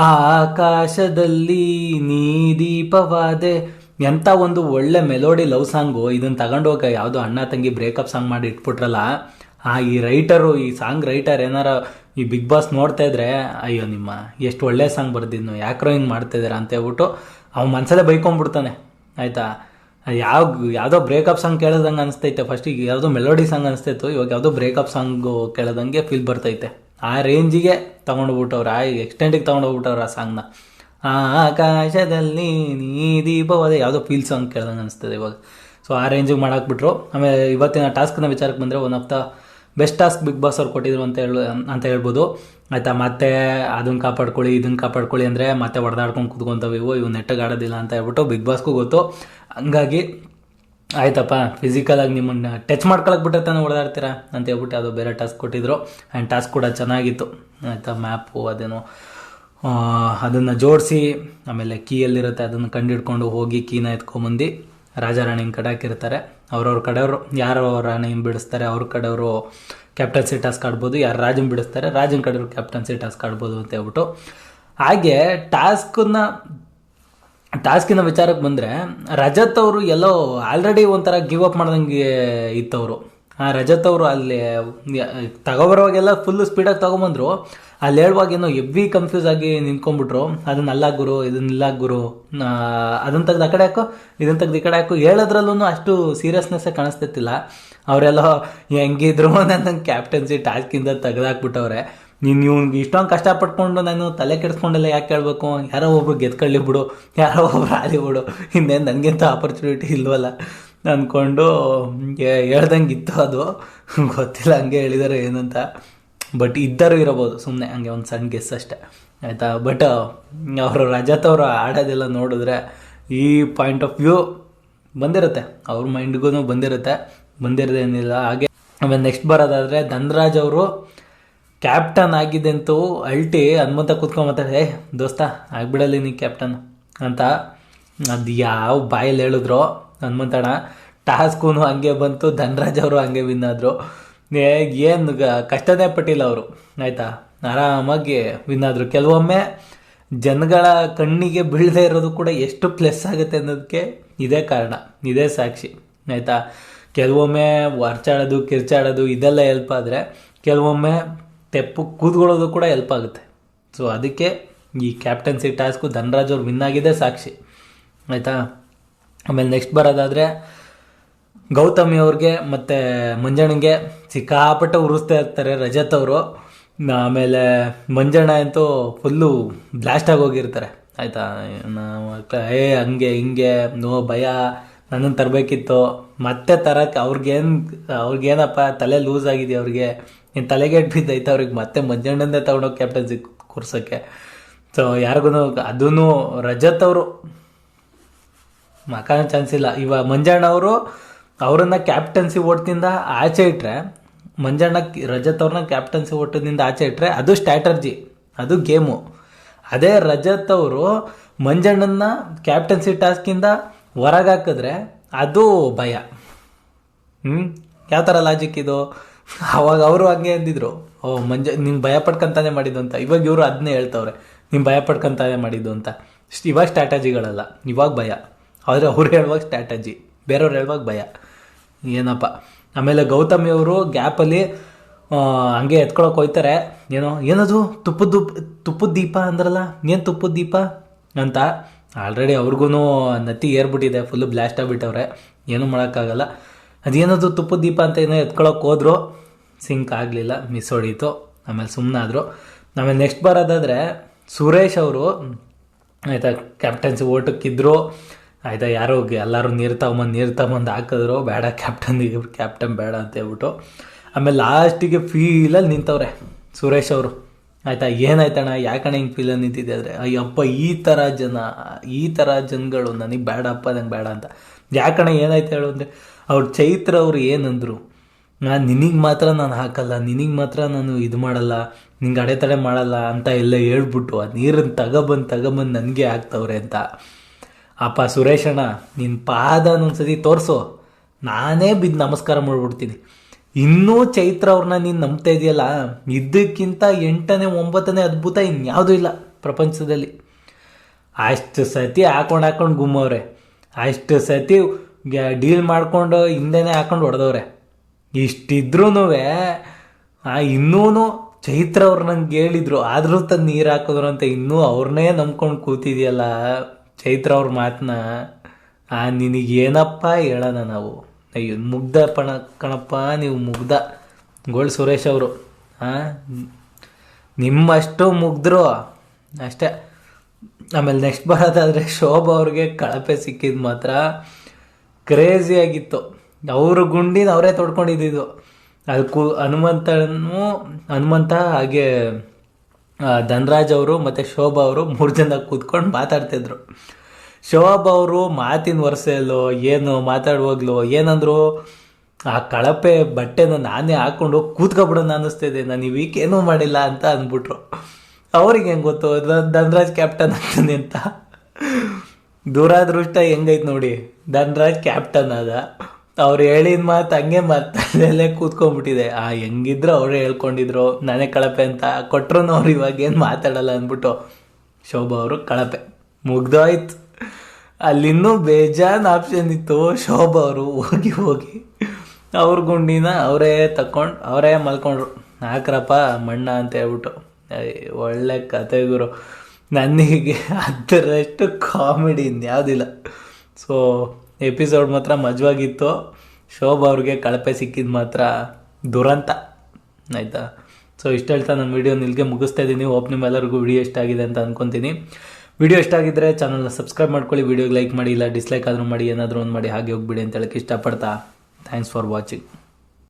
ಆಕಾಶದಲ್ಲಿ ನೀ ದೀಪವಾದೆ. ಎಂತ ಒಂದು ಒಳ್ಳೆ ಮೆಲೋಡಿ ಲವ್ ಸಾಂಗು. ಇದನ್ನ ತಗೊಂಡೋಗ ಯಾವುದೋ ಅಣ್ಣ ತಂಗಿ ಬ್ರೇಕಪ್ ಸಾಂಗ್ ಮಾಡಿ ಇಟ್ಬಿಟ್ರಲ್ಲ. ಈ ರೈಟರು, ಈ ಸಾಂಗ್ ರೈಟರ್ ಏನಾರ ಈ ಬಿಗ್ ಬಾಸ್ ನೋಡ್ತಾ ಇದ್ರೆ, ಅಯ್ಯೋ ನಿಮ್ಮ ಎಷ್ಟು ಒಳ್ಳೆ ಸಾಂಗ್ ಬರ್ದಿದ್ನು, ಯಾಕ್ರೋ ಹಿಂಗೆ ಮಾಡ್ತಾ ಇದ್ದೀರಾ ಅಂತ ಹೇಳ್ಬಿಟ್ಟು ಅವ್ನು ಮನ್ಸಲ್ಲೇ ಬೈಕೊಂಡ್ಬಿಡ್ತಾನೆ. ಆಯ್ತಾ, ಯಾವುದೋ ಬ್ರೇಕಪ್ ಸಾಂಗ್ ಕೇಳೋದಂಗೆ ಅನಿಸ್ತೈತೆ. ಫಸ್ಟಿಗೆ ಯಾವುದೋ ಮೆಲೋಡಿ ಸಾಂಗ್ ಅನಿಸ್ತಾಯಿತ್ತು, ಇವಾಗ ಯಾವುದೋ ಬ್ರೇಕಪ್ ಸಾಂಗು ಕೇಳೋದಂಗೆ ಫೀಲ್ ಬರ್ತೈತೆ. ಆ ರೇಂಜಿಗೆ ತೊಗೊಂಡೋಗ್ಬಿಟ್ಟವ್ರು, ಆ ಎಕ್ಸ್ಟೆಂಟಿಗೆ ತೊಗೊಂಡೋಗ್ಬಿಟ್ಟವ್ರು ಆ ಸಾಂಗ್ನ. ಆಕಾಶದಲ್ಲಿ ನೀ ದೀಪವಾದ ಯಾವುದೋ ಫೀಲ್ ಸಾಂಗ್ ಕೇಳ್ದಂಗೆ ಅನಿಸ್ತದೆ ಇವಾಗ. ಸೊ ಆ ರೇಂಜಿಗೆ ಮಾಡಾಕ್ಬಿಟ್ರು. ಆಮೇಲೆ ಇವತ್ತಿನ ಟಾಸ್ಕ್ನ ವಿಚಾರಕ್ಕೆ ಬಂದರೆ, one of the best task Bigg Boss ಅವ್ರು ಕೊಟ್ಟಿದ್ರು ಅಂತ ಹೇಳ್ಬೋದು. ಆಯಿತಾ, ಮತ್ತೆ ಅದನ್ನು ಕಾಪಾಡ್ಕೊಳ್ಳಿ ಇದನ್ನು ಕಾಪಾಡ್ಕೊಳ್ಳಿ ಅಂದರೆ ಮತ್ತೆ ಹೊಡೆದಾಡ್ಕೊಂಡು ಕುತ್ಕೊಂತವೆ ಇವು ನೆಟ್ಟಿಗೆ ಆಡೋದಿಲ್ಲ ಅಂತ ಹೇಳ್ಬಿಟ್ಟು ಬಿಗ್ ಬಾಸ್ಗೂ ಗೊತ್ತು. ಹಂಗಾಗಿ ಆಯ್ತಪ್ಪ, ಫಿಸಿಕಲಾಗಿ ನಿಮ್ಮನ್ನು ಟಚ್ ಮಾಡ್ಕೊಳಕ್ಕೆ ಬಿಟ್ಟರೆ ತಾನೇ ಓಡಾಡ್ತೀರಾ ಅಂತ ಹೇಳ್ಬಿಟ್ಟು ಅದು ಬೇರೆ ಟಾಸ್ಕ್ ಕೊಟ್ಟಿದ್ರು. ಆ್ಯಂಡ್ ಟಾಸ್ಕ್ ಕೂಡ ಚೆನ್ನಾಗಿತ್ತು. ಆಯಿತಾ, ಮ್ಯಾಪು ಅದೇನೋ ಅದನ್ನು ಜೋಡಿಸಿ, ಆಮೇಲೆ ಕೀಯಲ್ಲಿರುತ್ತೆ ಅದನ್ನು ಕಂಡಿಡ್ಕೊಂಡು ಹೋಗಿ ಕೀನ ಎತ್ಕೊಂಬಂದು ರಾಜಾರಾಣಿನ ಕಡೆ ಹಾಕಿರ್ತಾರೆ. ಅವ್ರವ್ರ ಕಡೆಯವರು ಯಾರು ರಾಣಿನ ಬಿಡಿಸ್ತಾರೆ ಅವ್ರ ಕಡೆಯವರು ಕ್ಯಾಪ್ಟನ್ಸಿ ಟಾಸ್ಕ್ ಆಡ್ಬೋದು, ಯಾರು ರಾಜನ್ ಬಿಡಿಸ್ತಾರೆ ರಾಜನ ಕಡೆಯವರು ಕ್ಯಾಪ್ಟನ್ಸಿ ಟಾಸ್ಕ್ ಆಡ್ಬೋದು ಅಂತ ಹೇಳ್ಬಿಟ್ಟು. ಹಾಗೆ ಟಾಸ್ಕಿನ ವಿಚಾರಕ್ಕೆ ಬಂದರೆ, ರಜತ್ ಅವರು ಎಲ್ಲೋ ಆಲ್ರೆಡಿ ಒಂಥರ ಗಿವ್ ಅಪ್ ಮಾಡ್ದಂಗೆ ಇತ್ತವರು. ರಜತ್ ಅವರು ಅಲ್ಲಿ ತಗೋಬರೋವಾಗೆಲ್ಲ ಫುಲ್ಲು ಸ್ಪೀಡಾಗಿ ತೊಗೊಂಬಂದರು. ಅಲ್ಲಿ ಹೇಳುವಾಗೇನೋ ಎವ್ವಿ ಕನ್ಫ್ಯೂಸ್ ಆಗಿ ನಿಂತ್ಕೊಂಡ್ಬಿಟ್ರು. ಅದನ್ನ ಅಲ್ಲ ಗುರು, ಇದನ್ನಿಲ್ಲ ಗುರು, ಅದನ್ನ ತೆಗ್ದು ಆ ಕಡೆ ಹಾಕು, ಇದನ್ನ ತೆಗ್ದು ಈ ಕಡೆ ಹಾಕು, ಹೇಳೋದ್ರಲ್ಲೂ ಅಷ್ಟು ಸೀರಿಯಸ್ನೆಸ್ಸೇ ಕಾಣಿಸ್ತಿತ್ತಿಲ್ಲ. ಅವರೆಲ್ಲ ಹೆಂಗಿದ್ರು ನನ್ನ ಕ್ಯಾಪ್ಟನ್ಸಿ ಟಾಸ್ಕಿಂದ ತೆಗೆದಾಕ್ಬಿಟ್ಟವ್ರೆ. ನೀವು ಇಷ್ಟೊಂದು ಕಷ್ಟಪಟ್ಕೊಂಡು ನಾನು ತಲೆ ಕೆಡಿಸ್ಕೊಂಡೆಲ್ಲ ಯಾಕೆ ಕೇಳಬೇಕು, ಯಾರೋ ಒಬ್ರು ಗೆದ್ಕೊಳ್ಳಿ ಬಿಡು, ಯಾರೋ ಒಬ್ರು ಆಲಿ ಬಿಡು, ಇನ್ನೇನು ನನಗೆಂತ ಆಪರ್ಚುನಿಟಿ ಇಲ್ವಲ್ಲ ಅಂದ್ಕೊಂಡು ಹೇಳ್ದಂಗೆ ಇತ್ತು. ಅದು ಗೊತ್ತಿಲ್ಲ, ಹಂಗೆ ಹೇಳಿದ್ದಾರೆ ಏನಂತ. ಬಟ್ ಇದ್ದರೂ ಇರಬಹುದು, ಸುಮ್ಮನೆ ಹಂಗೆ ಒಂದು ಸಣ್ಣ ಗೆಸ್ ಅಷ್ಟೆ. ಆಯಿತಾ, ಬಟ್ ಅವರು ರಜತ್ ಅವರು ಆಡೋದೆಲ್ಲ ನೋಡಿದ್ರೆ ಈ ಪಾಯಿಂಟ್ ಆಫ್ ವ್ಯೂ ಬಂದಿರುತ್ತೆ, ಅವ್ರ ಮೈಂಡ್ಗೂ ಬಂದಿರೋದೇನಿಲ್ಲ. ಹಾಗೆ ಆಮೇಲೆ ನೆಕ್ಸ್ಟ್ ಬರೋದಾದರೆ, ಧನ್ರಾಜ್ ಅವರು ಕ್ಯಾಪ್ಟನ್ ಆಗಿದ್ದಂತೂ ಅಲ್ಟಿ ಹನುಮಂತ ಕೂತ್ಕೊಂಡು ಮಾತಾಡಿ, ದೋಸ್ತ ಆಗ್ಬಿಡಲಿ ನೀ ಕ್ಯಾಪ್ಟನ್ ಅಂತ. ಅದು ಯಾವ ಬಾಯಲ್ಲಿ ಹೇಳಿದ್ರು ಹನುಮಂತಣ್ಣ. ಟಾಸ್ಕೂ ಹಂಗೆ ಬಂತು, ಧನ್ರಾಜ್ ಅವರು ಹಂಗೆ ವಿನ್ ಆದರು. ಏನು ಕಷ್ಟನೇ ಪಟ್ಟಿಲ್ಲ ಅವರು. ಆಯಿತಾ, ಆರಾಮಾಗಿ ವಿನ್ ಆದರು. ಕೆಲವೊಮ್ಮೆ ಜನಗಳ ಕಣ್ಣಿಗೆ ಬೀಳದೇ ಇರೋದು ಕೂಡ ಎಷ್ಟು ಪ್ಲಸ್ ಆಗುತ್ತೆ ಅನ್ನೋದಕ್ಕೆ ಇದೇ ಕಾರಣ, ಇದೇ ಸಾಕ್ಷಿ. ಆಯಿತಾ, ಕೆಲವೊಮ್ಮೆ ವರ್ಚಾಡೋದು ಕಿರ್ಚಾಡೋದು ಇದೆಲ್ಲ ಹೆಲ್ಪ್ ಆದರೆ, ಕೆಲವೊಮ್ಮೆ ತೆಪ್ಪು ಕೂತ್ಕೊಳ್ಳೋದು ಕೂಡ ಹೆಲ್ಪ್ ಆಗುತ್ತೆ. ಸೊ ಅದಕ್ಕೆ ಈ ಕ್ಯಾಪ್ಟನ್ಸಿ ಟಾಸ್ಕು ಧನ್ರಾಜ್ ಅವ್ರು ವಿನ್ ಆಗಿದೆ ಸಾಕ್ಷಿ. ಆಯಿತಾ, ಆಮೇಲೆ ನೆಕ್ಸ್ಟ್ ಬರೋದಾದರೆ, ಗೌತಮಿ ಅವ್ರಿಗೆ ಮತ್ತು ಮಂಜಣ್ಣಗೆ ಸಿಕ್ಕಾಪಟ್ಟೆ ಉರಿಸ್ತಾ ಇರ್ತಾರೆ ರಜತ್ ಅವರು. ಆಮೇಲೆ ಮಂಜಣ್ಣ ಅಂತೂ ಫುಲ್ಲು ಬ್ಲಾಸ್ಟಾಗಿ ಹೋಗಿರ್ತಾರೆ. ಆಯಿತಾ, ಹಂಗೆ ಹಿಂಗೆ ನೋ ಭಯ, ನನ್ನನ್ನು ತರಬೇಕಿತ್ತು, ಮತ್ತೆ ತರಕ್ಕೆ ಅವ್ರಿಗೇನಪ್ಪ ತಲೆ ಲೂಸ್ ಆಗಿದೆ, ಅವ್ರಿಗೆ ಏನು ತಲೆಗೆಟ್ ಬಿದ್ದೈತೆ ಅವ್ರಿಗೆ, ಮತ್ತೆ ಮಂಜಣ್ಣಂದೇ ತಗೊಂಡೋಗಿ ಕ್ಯಾಪ್ಟನ್ಸಿ ಕೂರ್ಸೋಕ್ಕೆ. ಸೊ ಯಾರಿಗೂ ಅದೂ ರಜತ್ ಅವರು ಮಕಾನ ಚಾನ್ಸ್ ಇಲ್ಲ. ಇವಾಗ ಮಂಜಣ್ಣ ಅವರು ಅವರನ್ನು ಕ್ಯಾಪ್ಟನ್ಸಿ ಓಟ್ದಿಂದ ಆಚೆ ಇಟ್ಟರೆ, ರಜತ್ ಅವ್ರನ್ನ ಕ್ಯಾಪ್ಟನ್ಸಿ ಓಟದಿಂದ ಆಚೆ ಇಟ್ಟರೆ ಅದು ಸ್ಟ್ರಾಟರ್ಜಿ, ಅದು ಗೇಮು. ಅದೇ ರಜತ್ ಅವರು ಮಂಜಣ್ಣನ ಕ್ಯಾಪ್ಟನ್ಸಿ ಟಾಸ್ಕಿಂದ ಹೊರಗಾಕಿದ್ರೆ ಅದು ಭಯ. ಯಾವ ಥರ ಲಾಜಿಕ್ ಇದು? ಅವಾಗ ಅವರು ಹಂಗೆ ಅಂದಿದ್ರು, ನಿಂಗೆ ಭಯ ಪಡ್ಕೊಂತಾನೆ ಮಾಡಿದ್ದು ಅಂತ. ಇವಾಗ ಇವರು ಅದನ್ನೇ ಹೇಳ್ತವ್ರೆ, ನೀವು ಭಯ ಪಡ್ಕೊಂತಾನೆ ಮಾಡಿದ್ದು ಅಂತ. ಇವಾಗ ಸ್ಟ್ರಾಟಜಿಗಳಲ್ಲ, ಇವಾಗ ಭಯ. ಆದರೆ ಅವ್ರು ಹೇಳುವಾಗ ಸ್ಟ್ರಾಟಜಿ, ಬೇರೆಯವ್ರು ಹೇಳುವಾಗ ಭಯ. ಏನಪ್ಪ. ಆಮೇಲೆ ಗೌತಮಿ ಅವರು ಗ್ಯಾಪಲ್ಲಿ ಹಂಗೆ ಎತ್ಕೊಳಕ್ಕೆ ಹೋಗ್ತಾರೆ. ಏನದು ತುಪ್ಪದ ದೀಪ ಅಂದ್ರಲ್ಲ, ಏನು ತುಪ್ಪದ ದೀಪ ಅಂತ. ಆಲ್ರೆಡಿ ಅವ್ರಿಗೂ ನತ್ತಿ ಏರ್ಬಿಟ್ಟಿದೆ, ಫುಲ್ಲು ಬ್ಲಾಸ್ಟ್ ಆಗಿಬಿಟ್ಟವ್ರೆ, ಏನೂ ಮಾಡೋಕ್ಕಾಗಲ್ಲ. ಅದೇನದು ತುಪ್ಪದ ದೀಪ ಅಂತ ಏನೋ ಎತ್ಕೊಳಕ್ಕೆ ಹೋದ್ರು, ಸಿಂಕ್ ಆಗಲಿಲ್ಲ, ಮಿಸ್ ಹೊಡೀತು. ಆಮೇಲೆ ಸುಮ್ಮನಾದರು. ಆಮೇಲೆ ನೆಕ್ಸ್ಟ್ ಬರೋದಾದರೆ, ಸುರೇಶ್ ಅವರು ಆಯಿತಾ ಕ್ಯಾಪ್ಟನ್ಸಿ ಓಟಕ್ಕಿದ್ರು. ಆಯಿತಾ, ಯಾರೋ ಎಲ್ಲರೂ ನೀರು ತಗೊಂಬಂದು ಹಾಕಿದ್ರು, ಬೇಡ ಕ್ಯಾಪ್ಟನ್ ಬೇಡ ಅಂತ ಹೇಳ್ಬಿಟ್ಟು. ಆಮೇಲೆ ಲಾಸ್ಟಿಗೆ ಫೀಲಲ್ಲಿ ನಿಂತವ್ರೆ ಸುರೇಶ್ ಅವರು. ಆಯಿತಾ, ಏನಾಯ್ತಣ್ಣ, ಯಾಕಣ್ಣ ಹಿಂಗೆ ಫೀಲಲ್ಲಿ ನಿಂತಿದ್ದೆ ಅಂದರೆ, ಅಯ್ಯಪ್ಪ ಈ ಥರ ಜನಗಳು ನನಗೆ ಬೇಡಪ್ಪ, ನಂಗೆ ಬೇಡ ಅಂತ. ಯಾಕಣ್ಣ ಏನಾಯ್ತು ಹೇಳು ಅಂದರೆ, ಅವ್ರು ಚೈತ್ರ ಅವರು ಏನಂದರು, ನಿನಗೆ ಮಾತ್ರ ನಾನು ಹಾಕಲ್ಲ, ನಿನಗೆ ಮಾತ್ರ ನಾನು ಇದು ಮಾಡಲ್ಲ, ನಿಂಗೆ ಅಡೆತಡೆ ಮಾಡಲ್ಲ ಅಂತ ಎಲ್ಲ ಹೇಳ್ಬಿಟ್ಟು ಆ ನೀರನ್ನು ತಗೊಬಂದು ನನಗೆ ಹಾಕ್ತವ್ರೆ ಅಂತ. ಅಪ್ಪ ಸುರೇಶಣ್ಣ, ನಿನ್ನ ಪಾದನೊಂದ್ಸತಿ ತೋರಿಸು, ನಾನೇ ಬಿದ್ದು ನಮಸ್ಕಾರ ಮಾಡ್ಬಿಡ್ತೀನಿ. ಇನ್ನೂ ಚೈತ್ರ ಅವ್ರನ್ನ ನೀನು ನಂಬ್ತಾ ಇದೆಯಲ್ಲ, ಇದಕ್ಕಿಂತ 8ನೇ 9ನೇ ಅದ್ಭುತ ಇನ್ಯಾವುದೂ ಇಲ್ಲ. ಪ್ರಪಂಚದಲ್ಲಿ. ಅಷ್ಟು ಸತಿ ಹಾಕೊಂಡು ಗುಮ್ಮವ್ರೆ, ಅಷ್ಟು ಸತಿ ಡೀಲ್ ಮಾಡ್ಕೊಂಡು ಹಿಂದೆನೇ ಹಾಕೊಂಡು ಹೊಡೆದವ್ರೆ. ಇಷ್ಟಿದ್ರೂ ಇನ್ನೂ ಚೈತ್ರ ಅವ್ರು ನಂಗೆ ಹೇಳಿದ್ರು, ಆದರೂ ತಂದು ನೀರು ಹಾಕಿದ್ರು ಅಂತ. ಇನ್ನೂ ಅವ್ರನ್ನೇ ನಂಬ್ಕೊಂಡು ಕೂತಿದ್ಯಲ್ಲ ಚೈತ್ರ ಅವ್ರ ಮಾತನ್ನ. ನಿನಗೇನಪ್ಪ ಹೇಳೋಣ ನಾವು. ಅಯ್ಯೋ ಮುಗ್ಧ ಕಣಪ್ಪ ನೀವು, ಮುಗ್ಧ ಗೋಳ್ ಸುರೇಶ್ ಅವರು. ನಿಮ್ಮಷ್ಟು ಮುಗ್ಧರು ಅಷ್ಟೇ. ಆಮೇಲೆ ನೆಕ್ಸ್ಟ್ ಬರೋದಾದರೆ ಶೋಭಾ ಅವ್ರಿಗೆ ಕಳಪೆ ಸಿಕ್ಕಿದ್ದು ಮಾತ್ರ ಕ್ರೇಜಿ ಆಗಿತ್ತು. ಅವರು ಗುಂಡಿನ ಅವರೇ ತೊಡ್ಕೊಂಡಿದ್ದು. ಅದಕ್ಕೂ ಹನುಮಂತ ಹಾಗೆ ಧನರಾಜ್ ಅವರು ಮತ್ತು ಶೋಭಾ ಅವರು 3 ಜನ ಕೂತ್ಕೊಂಡು ಮಾತಾಡ್ತಿದ್ರು. ಶೋಭಾ ಅವರು ಮಾತಿನ ವರ್ಷಲ್ಲೋ ಏನು ಮಾತಾಡುವಾಗ್ಲೋ ಏನಂದ್ರು, ಆ ಕಳಪೆ ಬಟ್ಟೆನ ನಾನೇ ಹಾಕೊಂಡು ಕೂತ್ಕೊಬಿಡೋಣ ಅನ್ನಿಸ್ತಿದೆ, ನಾನು ಈ ವೀಕ್ ಏನೂ ಮಾಡಿಲ್ಲ ಅಂತ ಅಂದ್ಬಿಟ್ರು. ಅವ್ರಿಗೆ ಹೆಂಗೆ ಗೊತ್ತು ಧನರಾಜ್ ಕ್ಯಾಪ್ಟನ್ ಆಗ್ತಾನೆ ಅಂತ. ದುರಾದೃಷ್ಟ ಹೆಂಗೈತೆ ನೋಡಿ, ಧನರಾಜ್ ಕ್ಯಾಪ್ಟನ್ ಆದ, ಅವ್ರು ಹೇಳಿದ ಮಾತು ಹಂಗೆ ಮಾತಲ್ಲೇ ಕೂತ್ಕೊಂಡ್ಬಿಟ್ಟಿದೆ. ಹೆಂಗಿದ್ರು ಅವರೇ ಹೇಳ್ಕೊಂಡಿದ್ರು ನಾನೇ ಕಳಪೆ ಅಂತ. ಕೊಟ್ರು ಅವ್ರು ಇವಾಗ ಏನು ಮಾತಾಡಲ್ಲ ಅಂದ್ಬಿಟ್ಟು ಶೋಭಾ ಅವರು ಕಳಪೆ. ಮುಗ್ದೋಯ್ತು. ಅಲ್ಲಿನ್ನೂ ಬೇಜಾನ್ ಆಪ್ಷನ್ ಇತ್ತು. ಶೋಭಾ ಅವರು ಹೋಗಿ ಅವ್ರ ಗುಂಡಿನ ಅವರೇ ತಕ್ಕೊಂಡು ಅವರೇ ಮಲ್ಕೊಂಡ್ರು. ಹಾಕ್ರಪ್ಪ ಮಣ್ಣ ಅಂತ ಹೇಳ್ಬಿಟ್ಟು. ಒಳ್ಳೆ ಕತೆ ಗುರು. ನನಗೆ ಅದರಷ್ಟು ಕಾಮಿಡಿ ಇನ್ಯಾವುದಿಲ್ಲ. ಸೊ ಎಪಿಸೋಡ್ ಮಾತ್ರ ಮಜವಾಗಿತ್ತು. ಶೋಭಾ ಅವ್ರಿಗೆ ಕಳಪೆ ಸಿಕ್ಕಿದ್ದು ಮಾತ್ರ ದುರಂತ ಆಯಿತಾ. ಸೊ ಇಷ್ಟು ಹೇಳ್ತಾ ನನ್ನ ವೀಡಿಯೋನ ಇಲ್ಲಿಗೆ ಮುಗಿಸ್ತಾ ಇದ್ದೀನಿ. ಹೋಪ್ ನಿಮ್ಮೆಲ್ಲರಿಗೂ ವಿಡಿಯೋ ಇಷ್ಟ ಆಗಿದೆ ಅಂತ ಅಂದ್ಕೊತೀನಿ. ವಿಡಿಯೋ ಇಷ್ಟ ಆಗಿದ್ದರೆ ಚಾನಲ್ನ ಸಬ್ಸ್ಕ್ರೈಬ್ ಮಾಡ್ಕೊಳ್ಳಿ, ವಿಡಿಯೋಗೆ ಲೈಕ್ ಮಾಡಿ, ಇಲ್ಲ ಡಿಸ್ಲೈಕ್ ಆದರೂ ಮಾಡಿ, ಏನಾದರೂ ಒಂದು ಮಾಡಿ ಹಾಗೆ ಹೋಗ್ಬಿಡಿ ಅಂತ ಹೇಳಕ್ಕೆ ಇಷ್ಟಪಡ್ತಾ ಥ್ಯಾಂಕ್ಸ್ ಫಾರ್ ವಾಚಿಂಗ್.